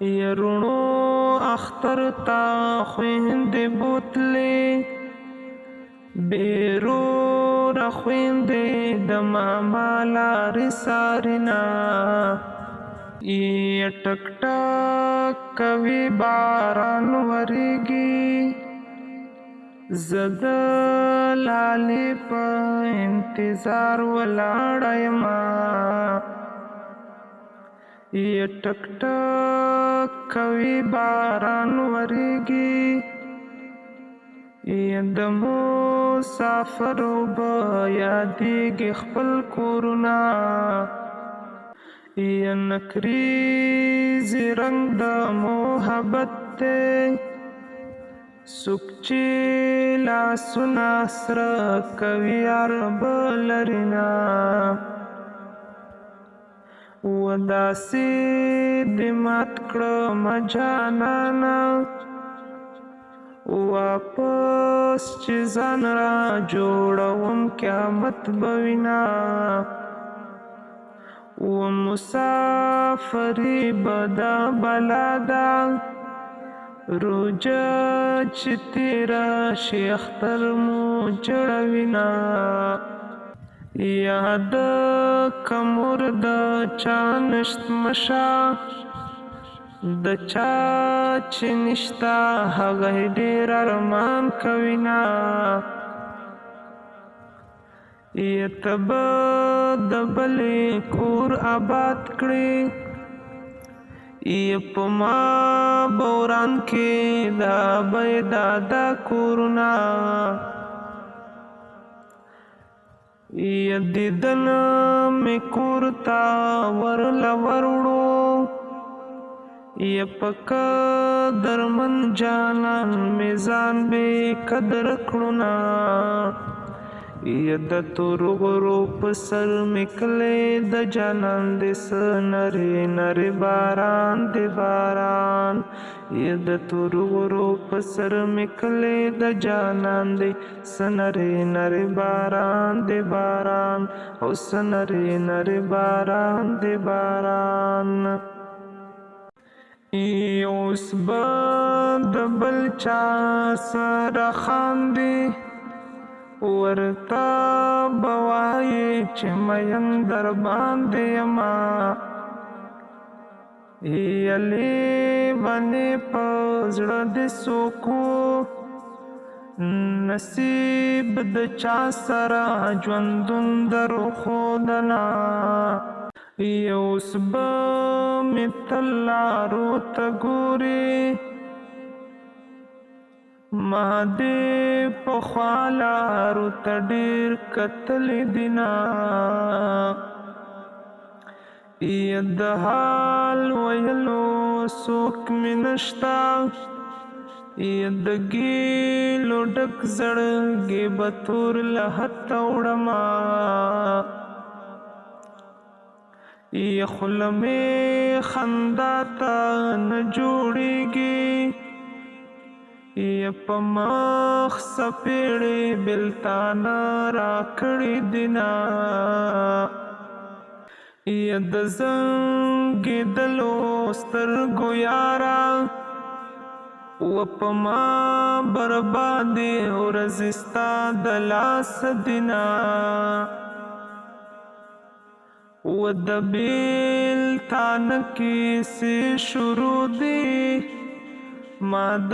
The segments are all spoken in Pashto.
یرونو اختر تا خویندې بوتلې بیرور خویندې د ماما لارې سارینا ټک ټک کوي باران وریږي زه د لالې په انتظار ولاړه یمه ټک ټک کوي باران وریږي د مسافر اوبه یادېږي خپل کورونه نکریزي رنګ د محبت دی څوک چې لاسونه سره کوي یار به لري نه وداسې دې مات کړمه جانانه واپس چې ځان را جوړوم قیامت به وینا مسافري به دا بلا ده روجه چې تیره شي اختر مو جوړوینه یاد کمور د چا نشت مشه د چا چې نشته هغه ډېر ارمان کوینه ته به د بلې کور آباد کړې په ما بوران کې دا به دادا کورونه دیدن مې کور ته ورله وروړو په قدرمن جانان مې ځان بې قدر کړو نه د تورو غرو په سر مې کلی د جانان دې څه نرې نرې باران دې باران د تورو غرو په سر مې کلی د جانان دې څه نرې نرې باران دې باران او څه نرې نرې باران دې باران اوس به د بل چا سره خاندې ورته به وایې چې مین در باندې یمه لیونې په زړه دې څوک نصیب د چا سره ژوندون درښودنه اوس به مې تل لارو ته ګورې ما دې پخوا لارو ته ډېر کتلې دي نه د حال ویلو څوک مې نشته د ګیلو ډک زړګې به تور له حته وړمه خوله مې خندا ته نه جوړېږي په مخ سپېړې بېلتانه راکړې دي نه د زنګېدلو سترګو یاره په ما بربادې ورځې ستا د لاسه دي نه د بېلتانه کیسې شروع دي ما د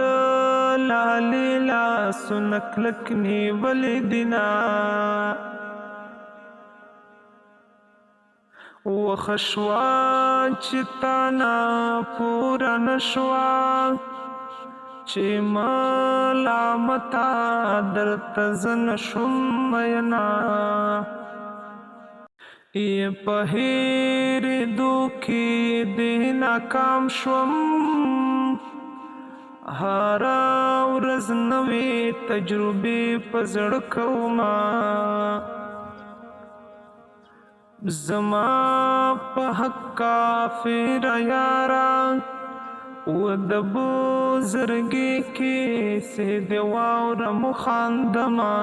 لالې لاسونه کلک نیولې دي نه وښه شوه چې تا نه پوره نه شوه چې ملامته درته زه نه شوم مینه په هېرېدو کې دې ناکام شوم هره ورځ نوې تجربې په زړه کومه زما په حق کافره یاره د بزرګي کیسې دې واورم خاندمه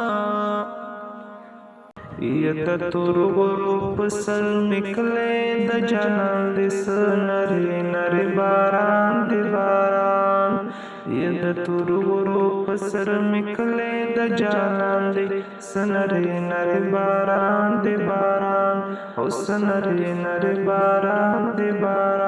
یت تورو په سر میکلې د جانان د سنري نري باران دی باران یت تورو په سر میکلې د جانان د سنري نري باران دی باران او سنري نري باران دی باران